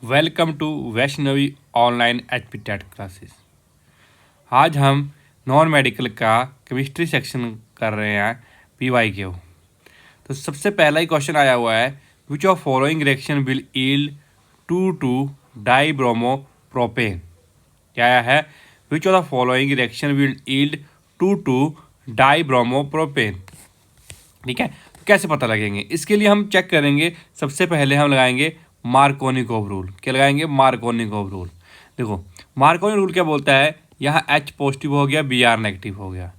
Welcome to Vaishnavi online HP TET classes. आज हम non medical का केमिस्ट्री सेक्शन कर रहे हैं PYQ। तो सबसे पहला ही क्वेश्चन आया हुआ है, which of following reaction will yield 2,2 डाईब्रोमोप्रोपेन। क्या आया है? Which of the following reaction will yield 2,2 डाईब्रोमोप्रोपेन। ठीक है, तो कैसे पता लगेंगे? इसके लिए हम चेक करेंगे। सबसे पहले हम लगाएंगे मार्कोनिकोव रूल। क्या लगाएंगे? Markovnikov rule. देखो, मार्कोनी रूल क्या बोलता है, यहाँ H पॉजिटिव हो गया, Br नेगेटिव हो गया,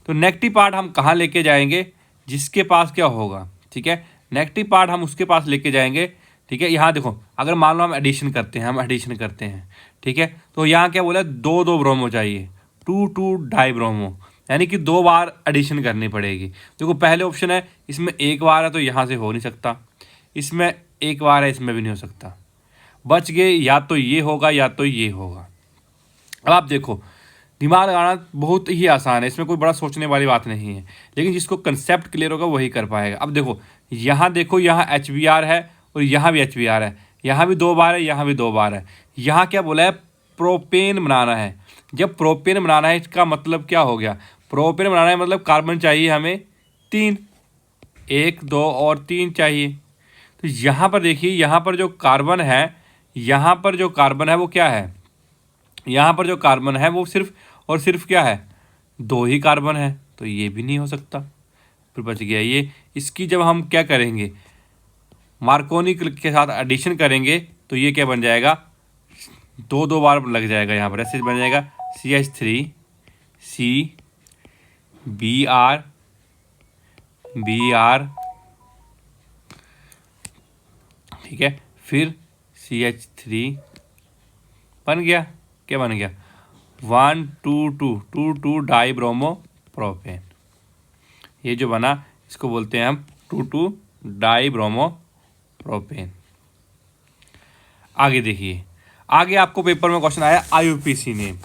तो नेगेटिव पार्ट हम कहाँ लेके जाएंगे? जिसके पास क्या होगा, ठीक है, नेगेटिव पार्ट हम उसके पास लेके जाएंगे। ठीक है, यहाँ देखो, अगर मान लो हम एडिशन करते हैं, ठीक है, तो यहाँ क्या बोला, दो दो ब्रोमो चाहिए, 2,2 डाईब्रोमो, यानी कि 2 बार एडिशन करनी पड़ेगी। देखो, पहले ऑप्शन है, इसमें एक बार है तो यहाँ से हो नहीं सकता, इसमें एक बार है, इसमें भी नहीं हो सकता, बच गए या तो ये होगा या तो ये होगा। अब आप देखो, दिमाग लगाना बहुत ही आसान है, इसमें कोई बड़ा सोचने वाली बात नहीं है, लेकिन जिसको कंसेप्ट क्लियर होगा वही कर पाएगा। अब देखो, यहाँ HBr है और यहाँ भी HBr है, यहाँ भी 2 बार है, यहाँ भी 2 बार है। यहाँ क्या बोला है? प्रोपेन बनाना है। जब प्रोपेन बनाना है, इसका मतलब क्या हो गया? प्रोपेन बनाना है मतलब कार्बन चाहिए हमें 3, 1 2 और 3 चाहिए। तो यहाँ पर देखिए, यहाँ पर जो कार्बन है वो क्या है? यहाँ पर जो कार्बन है वो सिर्फ और सिर्फ क्या है? 2 ही कार्बन है, तो ये भी नहीं हो सकता, फिर बच गया ये। इसकी जब हम क्या करेंगे, मार्कोनी के साथ एडिशन करेंगे, तो ये क्या बन जाएगा? 2 बार लग जाएगा, यहाँ पर ऐसे बन जाएगा CH3 Br ठीक है, फिर CH3 बन गया। क्या बन गया? 1,2,2 डाईब्रोमोप्रोपेन। ये जो बना, इसको बोलते हैं हम 2,2 डाईब्रोमोप्रोपेन। आगे देखिए, आगे आपको पेपर में क्वेश्चन आया IUPAC नेम।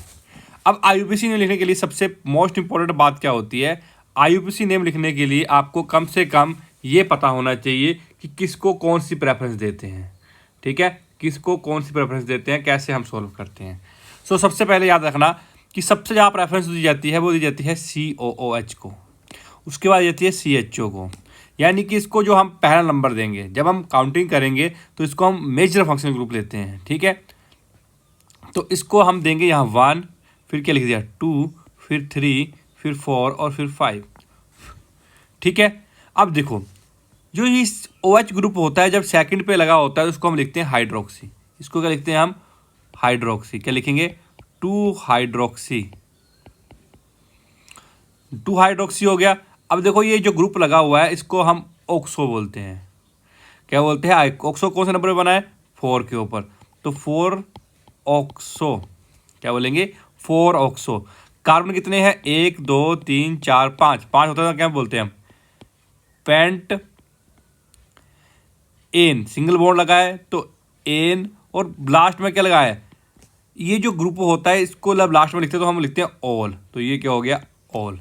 अब IUPAC नेम लिखने के लिए सबसे मोस्ट इंपॉर्टेंट बात क्या होती है? IUPAC नेम लिखने के लिए आपको कम से कम ये पता होना चाहिए कि किसको कौन सी प्रेफरेंस देते हैं। ठीक है, किसको कौन सी प्रेफरेंस देते हैं, कैसे हम सॉल्व करते हैं। सो सबसे पहले याद रखना कि सबसे ज़्यादा प्रेफरेंस दी जाती है वो दी जाती है COOH को, उसके बाद जाती है CHO को, यानी कि इसको जो हम पहला नंबर देंगे जब हम काउंटिंग करेंगे तो इसको हम मेजर फंक्शनल ग्रुप लेते हैं। ठीक है, तो इसको हम देंगे यहाँ 1, फिर क्या लिख दिया 2, फिर 3, फिर 4 और फिर 5। ठीक है, अब देखो, जो ये OH ग्रुप होता है जब सेकंड पे लगा होता है तो उसको हम लिखते हैं हाइड्रोक्सी। इसको क्या लिखते हैं हम? हाइड्रोक्सी। क्या लिखेंगे? 2 हाइड्रोक्सी। 2 हाइड्रोक्सी हो गया। अब देखो, ये जो ग्रुप लगा हुआ है इसको हम ऑक्सो बोलते हैं। क्या बोलते हैं? ऑक्सो कौन से नंबर पे बना है? 4 के ऊपर, तो 4 ऑक्सो। क्या बोलेंगे? 4 ऑक्सो। कार्बन कितने हैं? 1 2 3 4 5 5 होता है, क्या बोलते हैं हम? पेंट एन, सिंगल बॉन्ड लगा है तो एन, और लास्ट में क्या लगा है? ये जो ग्रुप होता है इसको जब लास्ट में लिखते हैं तो हम लिखते हैं ऑल, तो ये क्या हो गया? ऑल।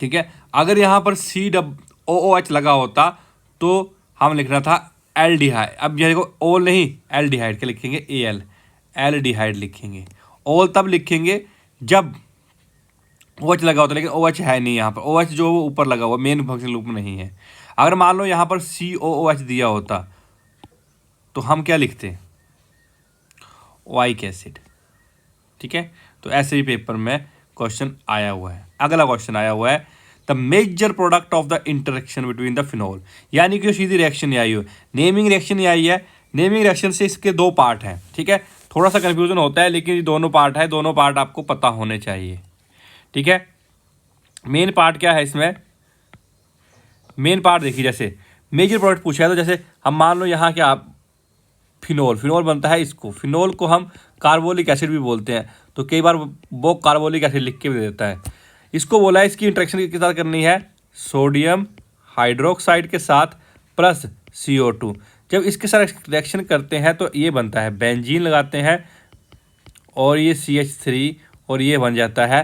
ठीक है, अगर यहाँ पर COOH लगा होता तो हम लिखना था एल्डिहाइड। अब ये देखो, ऑल नहीं एल्डिहाइड, क्या लिखेंगे? AL, एल्डिहाइड लिखेंगे। ऑल तब लिखेंगे जब OH लगा होता है, लेकिन OH है नहीं यहाँ पर। OH जो ऊपर लगा हुआ मेन फंक्शनल ग्रुप में नहीं है। अगर मान लो यहाँ पर COOH दिया होता तो हम क्या लिखते? Oic acid. ठीक है, तो ऐसे ही पेपर में क्वेश्चन आया हुआ है। अगला क्वेश्चन आया हुआ है, the major product of the interaction between the phenol, यानी कि सीधी रिएक्शन नहीं आई हो, नेमिंग रिएक्शन नहीं आई है। नेमिंग रिएक्शन से इसके 2 पार्ट हैं। ठीक है, थोड़ा सा कंफ्यूजन होता है, लेकिन ये दोनों पार्ट है, दोनों पार्ट आपको पता होने चाहिए। ठीक है, मेन पार्ट क्या है इसमें? मेन पार्ट देखिए, जैसे मेजर प्रोडक्ट पूछा है तो जैसे हम मान लो यहाँ क्या, फिनोल बनता है, इसको फिनोल को हम कार्बोलिक एसिड भी बोलते हैं, तो कई बार वो कार्बोलिक एसिड लिख के भी देता है। इसको बोला है इसकी इंट्रैक्शन किसके साथ करनी है? सोडियम हाइड्रोक्साइड के साथ प्लस CO2। जब इसके साथ रिएक्शन करते हैं तो ये बनता है बेंजीन, लगाते हैं, और ये CH3 और ये बन जाता है।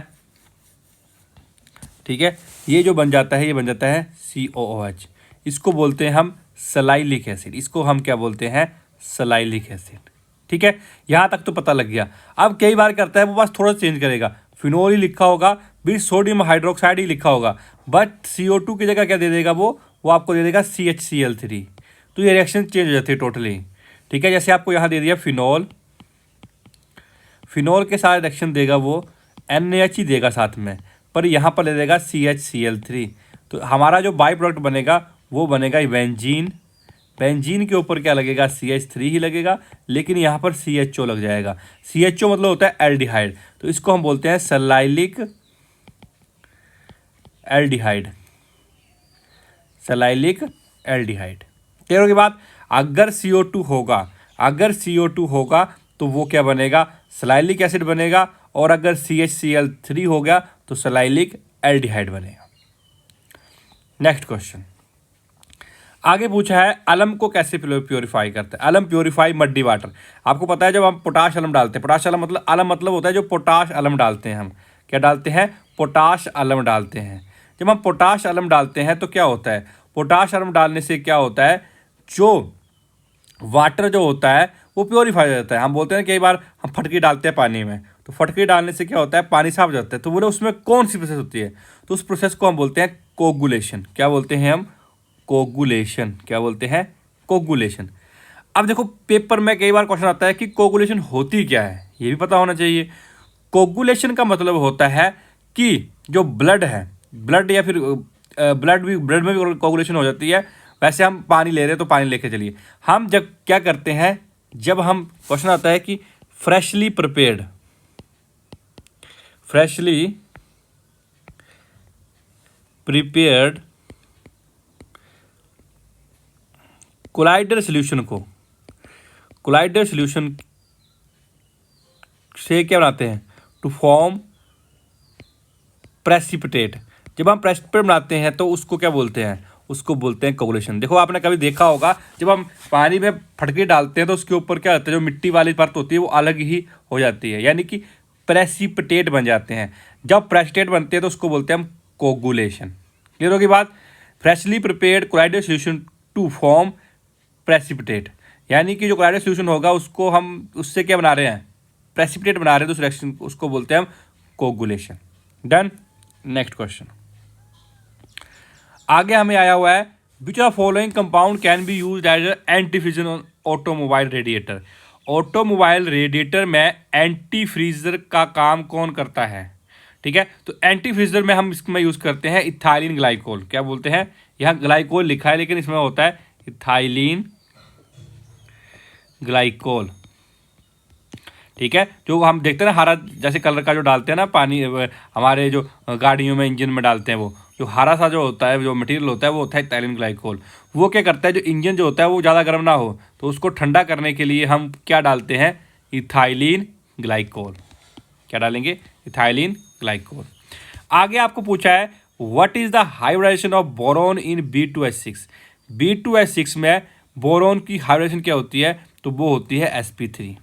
ठीक है, ये जो बन जाता है ये बन जाता है COOH। इसको बोलते हैं हम सलाइलिक एसिड, इसको हम क्या बोलते हैं? सलाइलिक एसिड। ठीक है, यहाँ तक तो पता लग गया। अब कई बार करता है वो बस थोड़ा चेंज करेगा, फिनोल ही लिखा होगा, फिर सोडियम हाइड्रोक्साइड ही लिखा होगा, बट CO2 की जगह क्या दे देगा वो आपको दे देगा CHCl3। तो ये रिएक्शन चेंज हो जाती है टोटली। ठीक है, जैसे आपको यहाँ दे दिया फिनोल, फिनोल के साथ रिएक्शन देगा वो NaH ही देगा साथ में, पर यहाँ पर ले देगा CHCl3। तो हमारा जो बाई प्रोडक्ट बनेगा वो बनेगा बेंजीन। बेंजीन के ऊपर क्या लगेगा, CH3 ही लगेगा, लेकिन यहाँ पर CHO लग जाएगा। CHO मतलब होता है एल्डिहाइड, तो इसको हम बोलते हैं सलाइलिक एल्डिहाइड। सलाइलिक एल्डिहाइड। क्लियर की बात। अगर CO2 होगा, अगर CO2 होगा तो वो क्या बनेगा, सलाइलिक एसिड बनेगा, और अगर CHCl3 हो गया तो सलाइलिक एल्डिहाइड बनेगा। नेक्स्ट क्वेश्चन आगे पूछा है, अलम को कैसे प्योरीफाई करते हैं। अलम प्योरीफाई मड्डी वाटर। आपको पता है जब हम पोटाश अलम डालते हैं, पोटाश अलम मतलब, अलम मतलब होता है जो पोटाश अलम डालते हैं, हम क्या डालते हैं, पोटाश अलम डालते हैं। जब हम पोटाश अलम डालते हैं तो क्या होता है, पोटाश अलम डालने से क्या होता है, जो वाटर जो होता है वो प्योरीफाई हो जाता है। हम बोलते हैं कई बार हम फटकी डालते हैं पानी में, तो फटकी डालने से क्या होता है, पानी साफ हो जाता है। तो बोले उसमें कौन सी प्रोसेस होती है, तो उस प्रोसेस को हम बोलते हैं कोगुलेशन। क्या बोलते हैं हम, कोगुलेशन। क्या बोलते हैं, कोगुलेशन। अब देखो पेपर में कई बार क्वेश्चन आता है कि कोगुलेशन होती क्या है, ये भी पता होना चाहिए। कोगुलेशन का मतलब होता है कि जो ब्लड है, ब्लड या फिर ब्लड में भी कोगुलेशन हो जाती है। वैसे हम पानी ले रहे हैं तो पानी लेके चलिए, हम जब क्या करते हैं, जब हम क्वेश्चन आता है कि फ्रेशली प्रिपेयर्ड कोलाइडर सॉल्यूशन को, कोलाइडर सॉल्यूशन से क्या बनाते हैं, टू फॉर्म प्रेसिपिटेट। जब हम प्रेसिपिटेट बनाते हैं तो उसको क्या बोलते हैं, उसको बोलते हैं कोगुलेशन। देखो आपने कभी देखा होगा जब हम पानी में फटके डालते हैं तो उसके ऊपर क्या होता है, जो मिट्टी वाली परत होती है वो अलग ही हो जाती है, यानी कि प्रेसिपिटेट बन जाते हैं। जब प्रेसिपिटेट बनते हैं तो उसको बोलते हैं हम कोगुलेशन। क्लियर होगी बात। Freshly prepared colloidal solution to form precipitate, यानी कि जो कोलाइडर सॉल्यूशन होगा उसको हम उससे क्या बना रहे हैं, प्रेसिपिटेट बना रहे हैं, तो उस रिएक्शन उसको बोलते हैं हम कोगुलेशन। डन। नेक्स्ट क्वेश्चन आगे हमें आया हुआ है, which are following compound can be used as anti freezer on automobile radiator. Automobile radiator में एंटी फ्रीजर का काम कौन करता है। ठीक है, तो एंटी फ्रीजर में हम इसमें यूज़ करते हैं इथाइलिन ग्लाइकोल। क्या बोलते हैं, यहाँ ग्लाइकोल लिखा है लेकिन इसमें होता है इथाइलिन ग्लाइकोल। ठीक है, जो हम देखते हैं ना हरा जैसे कलर का जो डालते हैं ना पानी, हमारे जो गाड़ियों में इंजन में डालते हैं, वो जो हरा सा जो होता है, जो मटेरियल होता है वो होता है इथाइलिन ग्लाइकोल। वो क्या करता है, जो इंजन जो होता है वो ज़्यादा गर्म ना हो तो उसको ठंडा करने के लिए हम क्या डालते हैं, इथाइलिन ग्लाइकोल। क्या डालेंगे, इथाइलिन ग्लाइकोल। आगे आपको पूछा है, what is the hybridisation of boron in B2H6। B2H6 में बोरोन की हाइब्रिडाइजेशन क्या होती है, तो वो होती है sp3।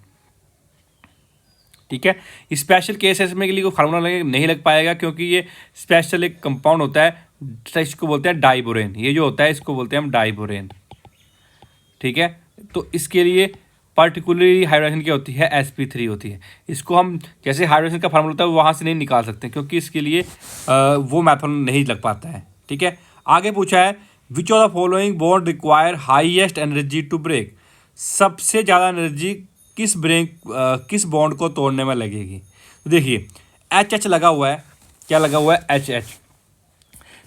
ठीक है, स्पेशल केसेस में के लिए कोई फार्मूला नहीं लग पाएगा क्योंकि ये स्पेशल एक कंपाउंड होता है, इसको बोलते हैं डाइबोरेन। ये जो होता है इसको बोलते हैं हम डाइबोरेन। ठीक है, तो इसके लिए पर्टिकुलरली हाइड्रोजन क्या होती है, sp3 होती है। इसको हम जैसे हाइड्रोजन का फार्मूला होता है वहाँ से नहीं निकाल सकते क्योंकि इसके लिए वो मैथड नहीं लग पाता है। ठीक है, आगे पूछा है, which of the following bond require highest energy to break. सबसे ज़्यादा एनर्जी किस बॉन्ड को तोड़ने में लगेगी। तो देखिए HH लगा हुआ है, क्या लगा हुआ है, HH।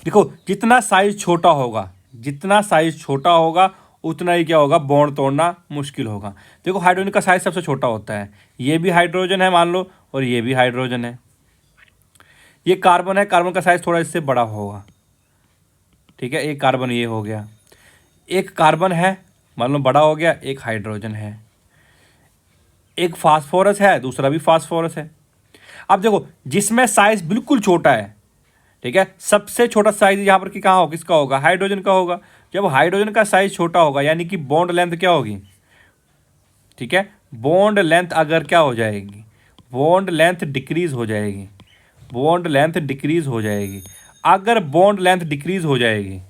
देखो जितना साइज छोटा होगा, जितना साइज छोटा होगा उतना ही क्या होगा, बॉन्ड तोड़ना मुश्किल होगा। देखो हाइड्रोजन का साइज सबसे छोटा होता है, ये भी हाइड्रोजन है मान लो, और ये भी हाइड्रोजन है। ये कार्बन है, कार्बन का साइज थोड़ा इससे बड़ा होगा। ठीक है, एक कार्बन ये हो गया, एक कार्बन है मान लो बड़ा हो गया, एक हाइड्रोजन है, एक फास्फोरस है, दूसरा भी फास्फोरस है। अब देखो जिसमें साइज बिल्कुल छोटा है, ठीक है, सबसे छोटा साइज यहाँ पर कहाँ होगा, किसका होगा, हाइड्रोजन का होगा। जब हाइड्रोजन का साइज छोटा होगा यानी कि बॉन्ड लेंथ क्या होगी, ठीक है, बॉन्ड लेंथ अगर क्या हो जाएगी, बॉन्ड लेंथ डिक्रीज हो जाएगी, बॉन्ड लेंथ डिक्रीज हो जाएगी। अगर बॉन्ड लेंथ डिक्रीज हो जाएगी,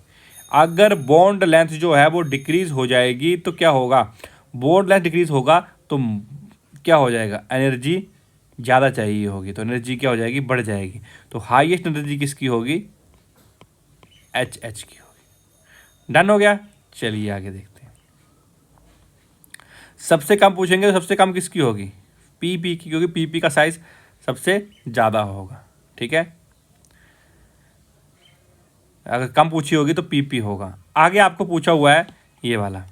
अगर बॉन्ड लेंथ जो है वो डिक्रीज हो जाएगी तो क्या होगा, बॉन्ड लेंथ डिक्रीज होगा तो क्या हो जाएगा, एनर्जी ज़्यादा चाहिए होगी, तो एनर्जी क्या हो जाएगी, बढ़ जाएगी। तो हाईएस्ट एनर्जी किसकी होगी, एच की होगी। डन हो गया। चलिए आगे देखते हैं। सबसे कम पूछेंगे तो सबसे कम किसकी होगी, पी की, क्योंकि पी का साइज सबसे ज़्यादा होगा। ठीक है, अगर कम पूछी होगी तो पी होगा। आगे आपको पूछा हुआ है ये वाला,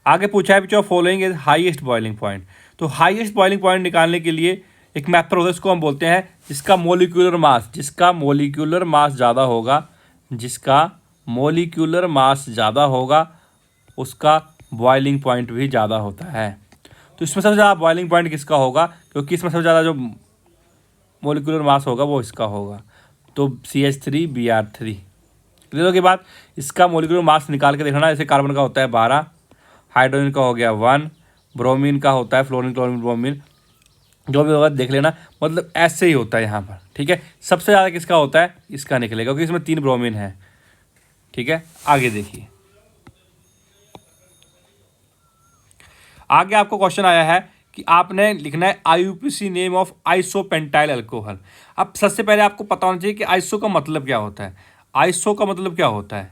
आगे पूछा है जो following is highest boiling point. तो हाईएस्ट बॉइलिंग पॉइंट निकालने के लिए एक मेथड होता है, इसको हम बोलते हैं जिसका मोलिकुलर मास ज़्यादा होगा, जिसका मोलिकुलर मास ज़्यादा होगा उसका बॉइलिंग पॉइंट भी ज़्यादा होता है। तो इसमें सबसे ज़्यादा बॉइलिंग पॉइंट किसका होगा, क्योंकि इसमें सबसे ज़्यादा जो मोलिकुलर मास होगा वो इसका होगा। तो CH3Br3 क्लियर के बाद इसका मोलिकुलर मास निकाल के देखना। जैसे कार्बन का होता है 12, हाइड्रोजन का हो गया 1, ब्रोमीन का होता है फ्लोरीन, क्लोरीन, ब्रोमीन, जो भी होगा देख लेना, मतलब ऐसे ही होता है यहाँ पर। ठीक है, सबसे ज़्यादा किसका होता है, इसका निकलेगा, क्योंकि इसमें 3 ब्रोमीन है। ठीक है, आगे देखिए। आगे आपको क्वेश्चन आया है कि आपने लिखना है IUPAC name of isopentyl alcohol. अब सबसे पहले आपको पता होना चाहिए कि आइसो का मतलब क्या होता है। आइसो का मतलब क्या होता है,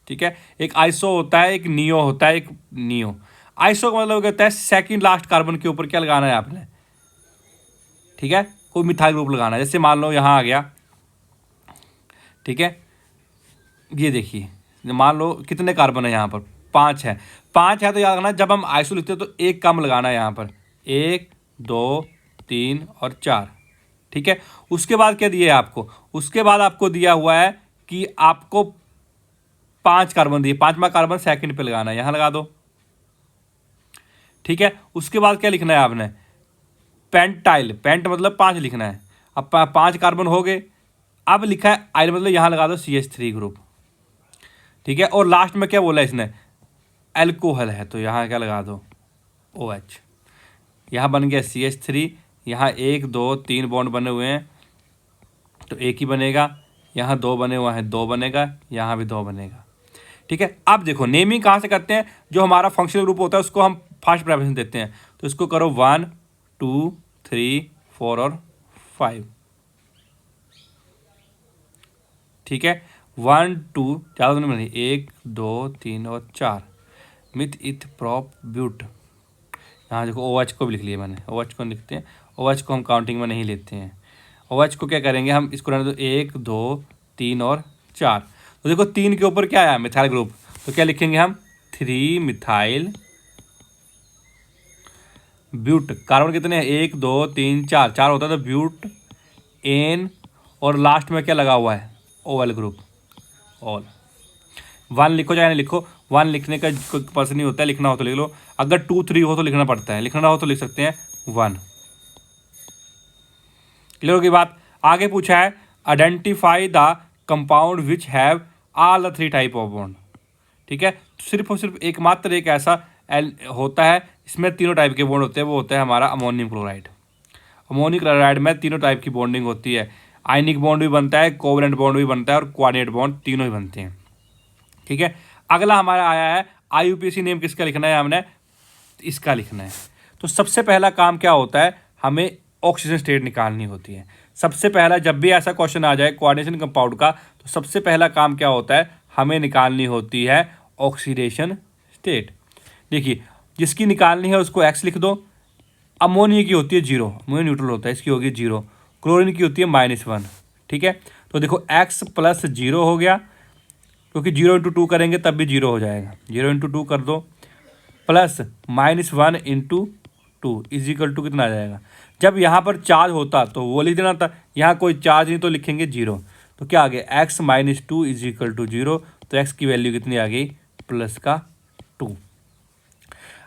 ठीक है, एक आइसो होता है, एक नियो होता है, एक नियो। आइसो का मतलब कहता है सेकंड लास्ट कार्बन के ऊपर क्या लगाना है आपने, ठीक है, कोई मिथाइल ग्रुप लगाना है। जैसे मान लो यहाँ आ गया, ठीक है, ये देखिए, मान लो कितने कार्बन है यहाँ पर, 5 है। 5 है तो याद रखना जब हम आइसो लिखते हैं तो एक कम लगाना है यहाँ पर, 1 2 3 और 4। ठीक है, उसके बाद क्या दिया है आपको, उसके बाद आपको दिया हुआ है कि आपको 5 कार्बन दिए, 5वां कार्बन सेकंड पे लगाना है, यहाँ लगा दो। ठीक है, उसके बाद क्या लिखना है आपने, पेंटाइल, पेंट मतलब 5 लिखना है। अब 5 कार्बन हो गए, अब लिखा है आइल मतलब यहाँ लगा दो CH3 ग्रुप। ठीक है, और लास्ट में क्या बोला इसने, एल्कोहल है, तो यहाँ क्या लगा दो, OH। यहाँ बन गया CH3, यहाँ 1 2 3 बॉन्ड बने हुए हैं तो एक ही बनेगा, यहाँ 2 बने हुए हैं 2 बनेगा, यहाँ भी 2 बनेगा। ठीक है, अब देखो नेमिंग कहाँ से करते हैं, जो हमारा फंक्शनल ग्रुप होता है उसको हम फर्स्ट प्रेफरेंस देते हैं, तो इसको करो 1 2 3 4 और 5। ठीक है, 1 2 ज़्यादा तो नहीं बनी, 1 2 3 और 4, मिथ इथ प्रॉप ब्यूट। यहाँ देखो OH को भी लिख लिया मैंने, OH को लिखते हैं, OH को हम काउंटिंग में नहीं लेते हैं। OH को क्या करेंगे हम, इसको रहने दो 1 2 3 और 4। तो देखो 3 के ऊपर क्या आया, मिथाइल ग्रुप, तो क्या लिखेंगे हम, 3 मिथाइल ब्यूट। कार्बन कितने हैं, 1 2 3 4, 4 होता है तो ब्यूट एन, और लास्ट में क्या लगा हुआ है, OL ग्रुप, ऑल। 1 लिखो चाहे नहीं लिखो, 1 लिखने का कोई पर्सन नहीं होता है, लिखना हो तो लिख लो, अगर 2 3 हो तो लिखना पड़ता है, लिखना ना हो तो लिख सकते हैं 1। क्लियर की बात। आगे पूछा है identify the compound which have all the 3 type of bond. ठीक है, सिर्फ और सिर्फ एकमात्र एक ऐसा होता है इसमें तीनों टाइप के बॉन्ड होते हैं, वो होता है हमारा अमोनियम क्लोराइड। अमोनियम क्लोराइड में तीनों टाइप की बॉन्डिंग होती है, आयनिक बॉन्ड भी बनता है, कोवलेंट बॉन्ड भी बनता है और कोऑर्डिनेट बॉन्ड, तीनों ही बनते हैं। ठीक है, अगला हमारा आया है IUPAC नेम किसका लिखना है, हमने इसका लिखना है। तो सबसे पहला काम क्या होता है, हमें ऑक्सीजन स्टेट निकालनी होती है। सबसे पहला जब भी ऐसा क्वेश्चन आ जाए कोऑर्डिनेशन कंपाउंड का, तो सबसे पहला काम क्या होता है, हमें निकालनी होती है ऑक्सीडेशन स्टेट। देखिए, जिसकी निकालनी है उसको X लिख दो। अमोनिया की होती है 0, अमोनिया न्यूट्रल होता है, इसकी होगी 0। क्लोरीन की होती है -1। ठीक है, तो देखो X + 0 हो गया, क्योंकि 0 × 2 करेंगे तब भी 0 हो जाएगा, 0 × 2 कर दो, प्लस -1 × 2 = कितना आ जाएगा। जब यहाँ पर चार्ज होता तो वो लिख देना था, यहाँ कोई चार्ज नहीं तो लिखेंगे 0। तो क्या आ गया, X - 2 = 0, तो X की वैल्यू कितनी आ गई, +2।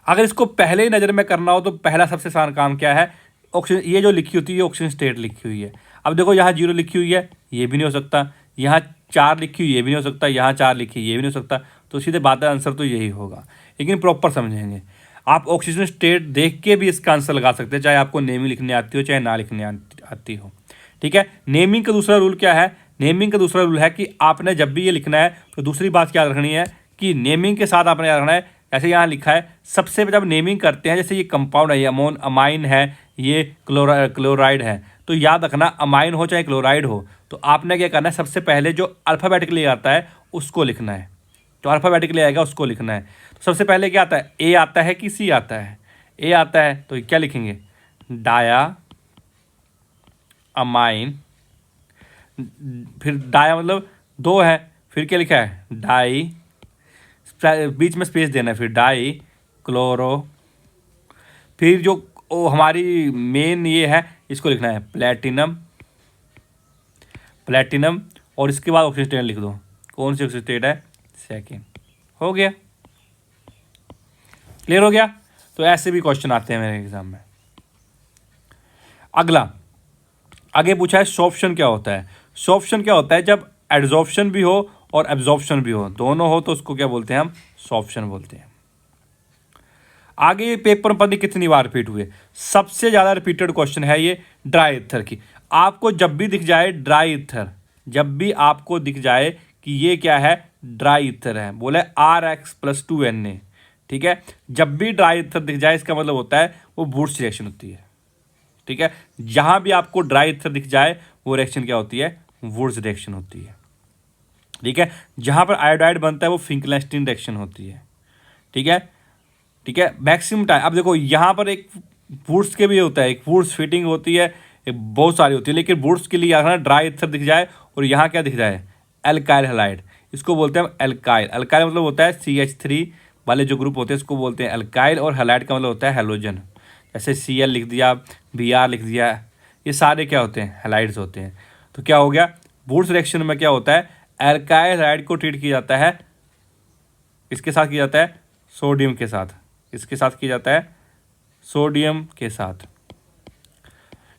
अगर इसको पहले ही नज़र में करना हो तो पहला सबसे आसान काम क्या है, ऑक्सीजन, ये जो लिखी होती है ऑक्सीजन स्टेट लिखी हुई है। अब देखो यहाँ 0 लिखी हुई है, ये भी नहीं हो सकता, यहाँ 4 लिखी हुई ये भी नहीं हो सकता, यहाँ 4 लिखी ये भी नहीं हो सकता, तो सीधे बात है आंसर तो यही होगा। लेकिन प्रॉपर समझेंगे, आप ऑक्सीजन स्टेट देख के भी इसका आंसर लगा सकते हैं, चाहे आपको नेमिंग लिखनी आती हो चाहे ना लिखनी आती हो। ठीक है, नेमिंग का दूसरा रूल क्या है, नेमिंग का दूसरा रूल है कि आपने जब भी ये लिखना है तो दूसरी बात क्या रखनी है कि नेमिंग के साथ आपने याद रखना है ऐसे यहाँ लिखा है, सबसे जब नेमिंग करते हैं, जैसे ये कंपाउंड है, ये अमाइन है, ये क्लोराइड है, तो याद रखना अमाइन हो चाहे क्लोराइड हो, तो आपने क्या करना है, सबसे पहले जो अल्फ़ाबेटिकली आता है उसको लिखना है। तो अल्फ़ाबेटिकली आएगा उसको लिखना है। तो सबसे पहले क्या आता है, ए आता है कि सी आता है? ए आता है, तो क्या लिखेंगे, डाया अमाइन, फिर डाया मतलब दो है, फिर क्या लिखा है, डाई, बीच में स्पेस देना है, फिर डाई क्लोरो, फिर जो हमारी मेन ये है इसको लिखना है प्लेटिनम, प्लेटिनम, और इसके बाद ऑक्सीजन स्टेट लिख दो। कौन सी ऑक्सीजन स्टेट है, सेकेंड। हो गया, क्लियर हो गया। तो ऐसे भी क्वेश्चन आते हैं मेरे एग्जाम में। अगला आगे पूछा है सॉर्प्शन क्या होता है। सॉर्प्शन क्या होता है, जब एड्सॉर्प्शन भी हो और एब्जॉर्प्शन भी हो, दोनों हो, तो उसको क्या बोलते हैं, हम सॉर्प्शन बोलते हैं। आगे पेपर पर कितनी बार रिपीट हुए, सबसे ज़्यादा रिपीटेड क्वेश्चन है ये ड्राई ईथर की। आपको जब भी दिख जाए ड्राई ईथर, जब भी आपको दिख जाए कि ये क्या है, ड्राई ईथर है, बोले RX+2Na, ठीक है, जब भी ड्राई ईथर दिख जाए इसका मतलब होता है वो वुड्स रिएक्शन होती है। ठीक है, जहां भी आपको ड्राई ईथर दिख जाए वो रिएक्शन क्या होती है, वुड्स रिएक्शन होती है। ठीक है, जहां पर आयोडाइड बनता है वो फिंकलस्टीन रिएक्शन होती है। ठीक है, ठीक है, मैक्सिमम टाइम। अब देखो यहाँ पर एक वुड्स के भी होता है, एक वुड्स फिटिंग होती है, एक बहुत सारी होती है, लेकिन वुड्स के लिए यहाँ ड्राई ईथर दिख जाए और यहाँ क्या दिख जाए, एल्काइल हैलाइड, इसको बोलते हैं एल्काइल। एल्काइल मतलब होता है CH3 वाले जो ग्रुप होते हैं इसको बोलते हैं एल्काइल, और हैलाइड का मतलब होता है हेलोजन। जैसे Cl लिख दिया, Br लिख दिया, ये सारे क्या होते हैं, हैलाइड्स होते हैं। तो क्या हो गया, वुड्स रिएक्शन में क्या होता है, एल्काइल हैलाइड को ट्रीट किया जाता है, इसके साथ किया जाता है सोडियम के साथ, इसके साथ किया जाता है सोडियम के साथ।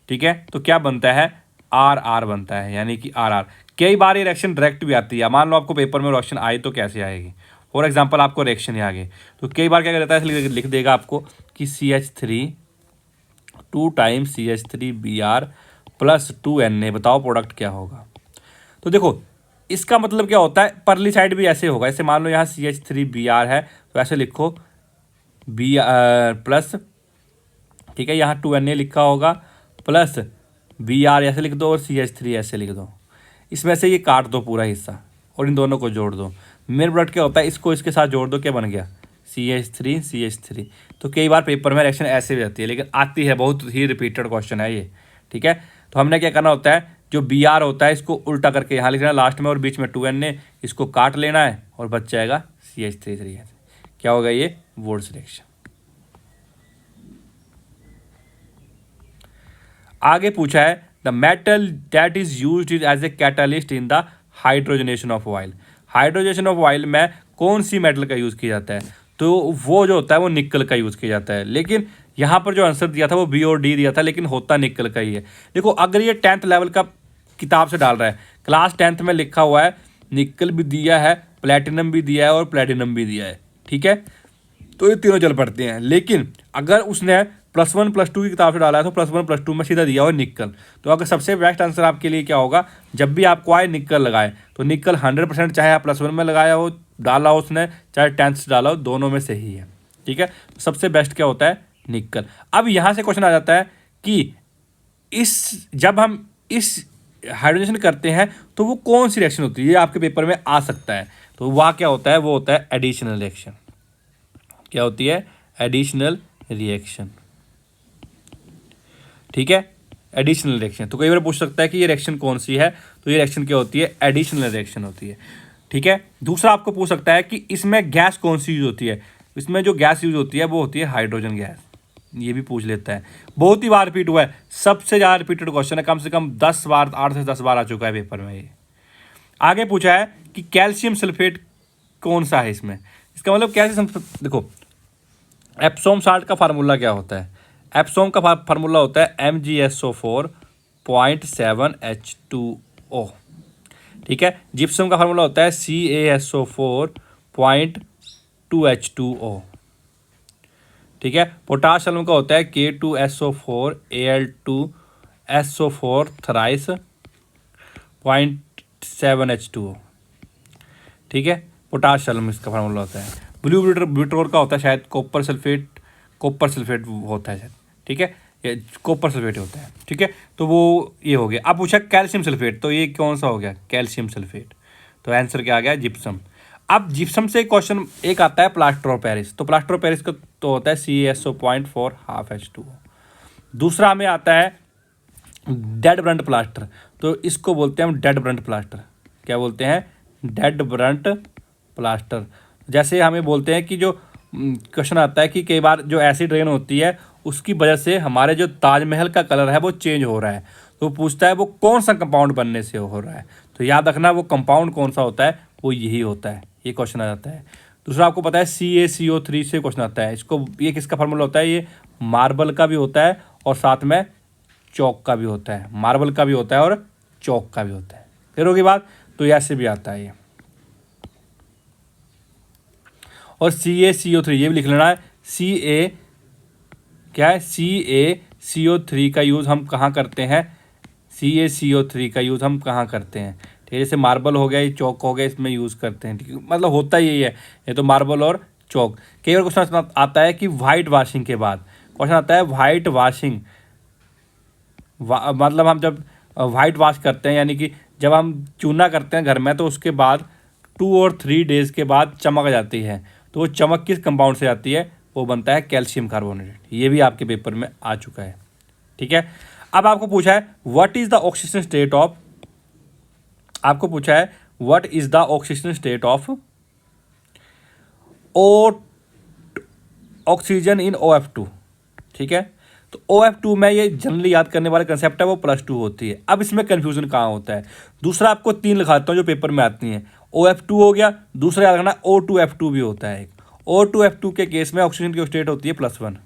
ठीक है, तो क्या बनता है, RR बनता है, यानी कि RR। कई बार ये रिएक्शन डायरेक्ट भी आती है, मान लो आपको पेपर में रिएक्शन आई तो कैसे आएगी, फॉर एग्जांपल आपको रिएक्शन ही आ गई, तो कई बार क्या करता है, लिख देगा आपको कि CH3 2 टाइम्स CH3Br+2Na, बताओ प्रोडक्ट क्या होगा। तो देखो इसका मतलब क्या होता है, परली साइड भी ऐसे होगा, ऐसे मान लो यहाँ CH3Br है तो ऐसे लिखो प्लस, ठीक है, यहाँ 2Na लिखा होगा, प्लस Br ऐसे लिख दो और CH3 ऐसे लिख दो, इसमें से ये काट दो पूरा हिस्सा और इन दोनों को जोड़ दो। मेन प्रोडक्ट क्या होता है, इसको इसके साथ जोड़ दो, क्या बन गया, CH3। तो कई बार पेपर में रिएक्शन ऐसे भी आती है, लेकिन आती है, बहुत ही रिपीटेड क्वेश्चन है ये। ठीक है, तो हमने क्या करना होता है, जो Br होता है इसको उल्टा करके यहाँ लिखना है लास्ट में, और बीच में 2Na, इसको काट लेना है और बच जाएगा CH3। क्या होगा, ये वुड्स रिएक्शन। आगे पूछा है the metal that is used as a catalyst in the hydrogenation of oil. Hydrogenation of oil में कौन सी मेटल का यूज़ किया जाता है, तो वो जो होता है वो निकल का यूज़ किया जाता है, लेकिन यहाँ पर जो आंसर दिया था वो B और D दिया था, लेकिन होता निकल का ही है। देखो अगर ये 10th लेवल का किताब से डाल रहा है, क्लास 10th में लिखा हुआ है, निकल भी दिया है, प्लेटिनम भी दिया है और प्लेटिनम भी दिया है। ठीक है, तो ये तीनों चल पड़ते हैं, लेकिन अगर उसने +1 +2 की किताब से डाला है तो +1 +2 में सीधा दिया हुआ निकल। तो अगर सबसे बेस्ट आंसर आपके लिए क्या होगा, जब भी आपको आए निकल लगाए, तो निकल 100%, चाहे आप +1 में लगाया हो, डाला हो उसने, चाहे 10th से डाला हो, दोनों में सही है। ठीक है, सबसे बेस्ट क्या होता है, निकल। अब यहाँ से क्वेश्चन आ जाता है कि जब हम इस हाइड्रोजनेशन करते हैं तो वो कौन सी रिएक्शन होती है, ये आपके पेपर में आ सकता है। तो वह क्या होता है, वो होता है एडिशनल रिएक्शन। क्या होती है, एडिशनल रिएक्शन। ठीक है, एडिशनल रिएक्शन। तो कई बार पूछ सकता है कि ये रिएक्शन कौन सी है, तो ये रिएक्शन क्या होती है, एडिशनल रिएक्शन होती है। ठीक है, दूसरा आपको पूछ सकता है कि इसमें गैस कौन सी यूज होती है, इसमें जो गैस यूज होती है वो होती है हाइड्रोजन गैस, ये भी पूछ लेता है। बहुत ही बार रिपीट हुआ है, सबसे ज़्यादा रिपीटेड क्वेश्चन है, कम से कम 10 बार, 8 से 10 बार आ चुका है पेपर में ये। आगे पूछा है कि कैल्शियम सल्फेट कौन सा है इसमें, इसका मतलब कैल्शियम, देखो एप्सोम साल्ट का फार्मूला क्या होता है, एप्सोम का फार्मूला होता है MgSO4.7H2O। ठीक है, जिप्सम का फार्मूला होता है CaSO4.2H2O। ठीक है, पोटाशियम का होता है K2SO4Al2SO4 थ्राइस 0.7H2O। ठीक है, पोटाशियम इसका फार्मूला होता है। ब्लू ब्यूटोर का होता है शायद कॉपर सल्फेट होता है शायद, ठीक है, ये कॉपर सल्फेट होता है, ठीक है। तो वो ये हो गया। अब पूछा कैल्शियम सल्फेट, तो ये कौन सा हो गया, कैल्शियम सल्फेट। तो आंसर क्या आ गया, जिप्सम। अब जिप्सम से क्वेश्चन एक आता है प्लास्टर ऑफ पेरिस, तो प्लास्टर ऑफ पेरिस का तो होता है CaSO.4 ½ H2O। दूसरा हमें आता है डेड ब्रंट प्लास्टर, तो इसको बोलते हैं हम डेड ब्रंट प्लास्टर। क्या बोलते हैं, डेड ब्रंट प्लास्टर। जैसे हमें बोलते हैं कि जो क्वेश्चन आता है कि कई बार जो एसिड रेन होती है उसकी वजह से हमारे जो ताजमहल का कलर है वो चेंज हो रहा है, तो पूछता है वो कौन सा कंपाउंड बनने से हो रहा है। तो याद रखना वो कंपाउंड कौन सा होता है, वो यही होता है, ये क्वेश्चन आ जाता है। दूसरा आपको पता है CaCO3 से क्वेश्चन आता है, इसको ये किसका फार्मूला होता है, ये मार्बल का भी होता है और साथ में चौक का भी होता है, मार्बल का भी होता है और चौक का भी होता है। फिर होगी बात, तो ऐसे भी आता है ये। और CaCO3 ये भी लिख लेना है, क्या है, CaCO3 का यूज़ हम कहाँ करते हैं, CaCO3 का यूज़ हम कहाँ करते हैं, ठीक है। जैसे मार्बल हो गया, ये चौक हो गया, इसमें यूज़ करते हैं, ठीक है, मतलब होता ही यही है, ये तो मार्बल और चौक। कई बार क्वेश्चन आता है कि वाइट वॉशिंग के बाद, क्वेश्चन आता है वाइट वॉशिंग, मतलब हम जब वाइट वॉश करते हैं, यानी कि जब हम चूना करते हैं घर में, तो उसके बाद 2 और 3 डेज के बाद चमक जाती है, तो वो चमक किस कंपाउंड से आती है, वो बनता है कैल्शियम कार्बोनेट। ये भी आपके पेपर में आ चुका है, ठीक है। अब आपको पूछा है what is the oxygen state of, आपको पूछा है what is the oxygen state of oxygen in OF2, ठीक है। तो OF2 में ये जनरली याद करने वाला कंसेप्ट है वो +2 होती है। अब इसमें कन्फ्यूजन कहाँ होता है, दूसरा आपको 3 लिखाता हूँ जो पेपर में आती हैं। OF2 हो गया, दूसरा याद रखना O2F2 भी होता है एक। O2F2 के केस में ऑक्सीजन की स्टेट होती है +1,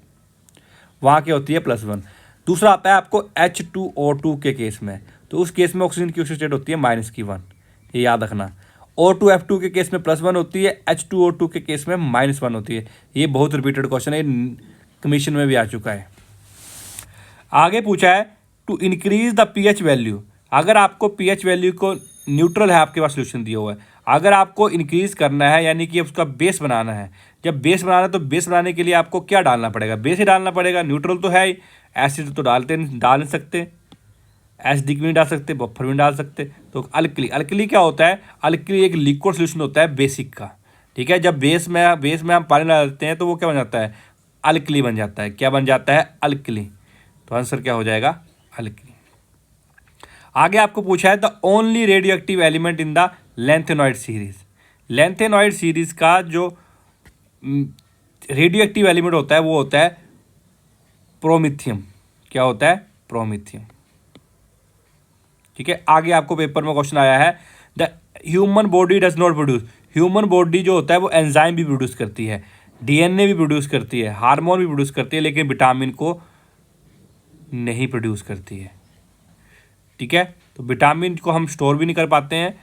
वहाँ की होती है +1। दूसरा आता है आपको H2O2 के केस में, तो उस केस में ऑक्सीजन की स्टेट होती है -1, ये याद रखना। O2F2 के केस में +1 होती है, H2O2 के केस में -1 होती है। ये बहुत रिपीटेड क्वेश्चन है, कमीशन में भी आ चुका है। आगे पूछा है to increase the pH value, अगर आपको pH वैल्यू को न्यूट्रल है, आपके पास सोल्यूशन दिया हुआ है, अगर आपको इंक्रीज करना है यानी कि उसका बेस बनाना है, जब बेस बनाना है तो बेस बनाने के लिए आपको क्या डालना पड़ेगा, बेस ही डालना पड़ेगा, न्यूट्रल तो है ही, एसिड तो डाल नहीं सकते, एसिडिक भी नहीं डाल सकते, बफर भी नहीं डाल सकते, तो अल्कली क्या होता है, अल्कली एक लिक्विड सोल्यूशन होता है बेसिक का, ठीक है। जब बेस में हम पानी डालते हैं तो वो क्या बन जाता है, अल्कली बन जाता है। क्या बन जाता है, अल्कली। तो आंसर क्या हो जाएगा, अल्कली। आगे आपको पूछा है the only radio active element in the lanthanoid series, lanthanoid series का जो रेडियो एक्टिव एलिमेंट होता है वो होता है प्रोमिथियम। क्या होता है, प्रोमिथियम, ठीक है। आगे आपको पेपर में क्वेश्चन आया है the human body does not produce, human body जो होता है वो एंजाइम भी प्रोड्यूस करती है, DNA भी प्रोड्यूस करती है, हार्मोन भी प्रोड्यूस करती है, लेकिन विटामिन को नहीं प्रोड्यूस करती है, ठीक है। तो विटामिन को हम स्टोर भी नहीं कर पाते हैं,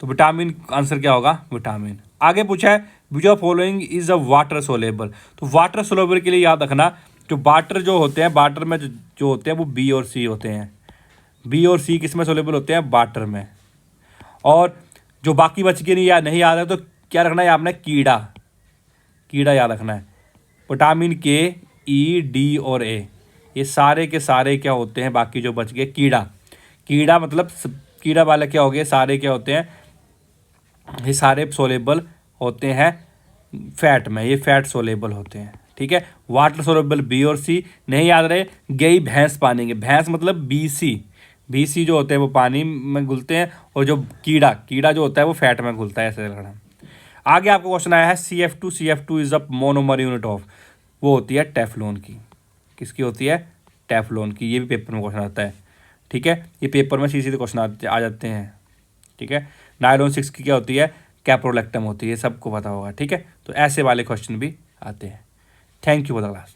तो विटामिन आंसर क्या होगा, विटामिन। आगे पूछा है which of following is a water soluble, तो वाटर सोलेबल के लिए याद रखना जो वाटर जो होते हैं, वाटर में जो होते हैं वो B और C होते हैं। B और C किस में सोलेबल होते हैं, वाटर में। और जो बाकी बच के नहीं याद है तो क्या रखना है आपने, कीड़ा याद रखना है। विटामिन K, E, D और A, ये सारे के सारे क्या होते हैं, बाकी जो बच गए कीड़ा मतलब कीड़ा वाले क्या हो गए, सारे क्या होते हैं, ये सारे सोलेबल होते हैं फैट में, ये फैट सोलेबल होते हैं, ठीक है। वाटर सोलेबल B और C नहीं याद रहे, गई भैंस पानी के, भैंस मतलब BC जो होते हैं वो पानी में घुलते हैं, और जो कीड़ा जो होता है वो फैट में घुलता है, ऐसे लगना। आगे आपको क्वेश्चन आया है CF2 is a monomer unit of, वो होती है टेफ्लॉन की, किसकी होती है, टेफ्लॉन की। ये भी पेपर में क्वेश्चन आता है, ठीक है, ये पेपर में सीधे क्वेश्चन आ जाते हैं, ठीक है। नायलॉन 6 की क्या होती है, कैप्रोलैक्टम होती है, सबको पता होगा, ठीक है। तो ऐसे वाले क्वेश्चन भी आते हैं। Thank you for the class.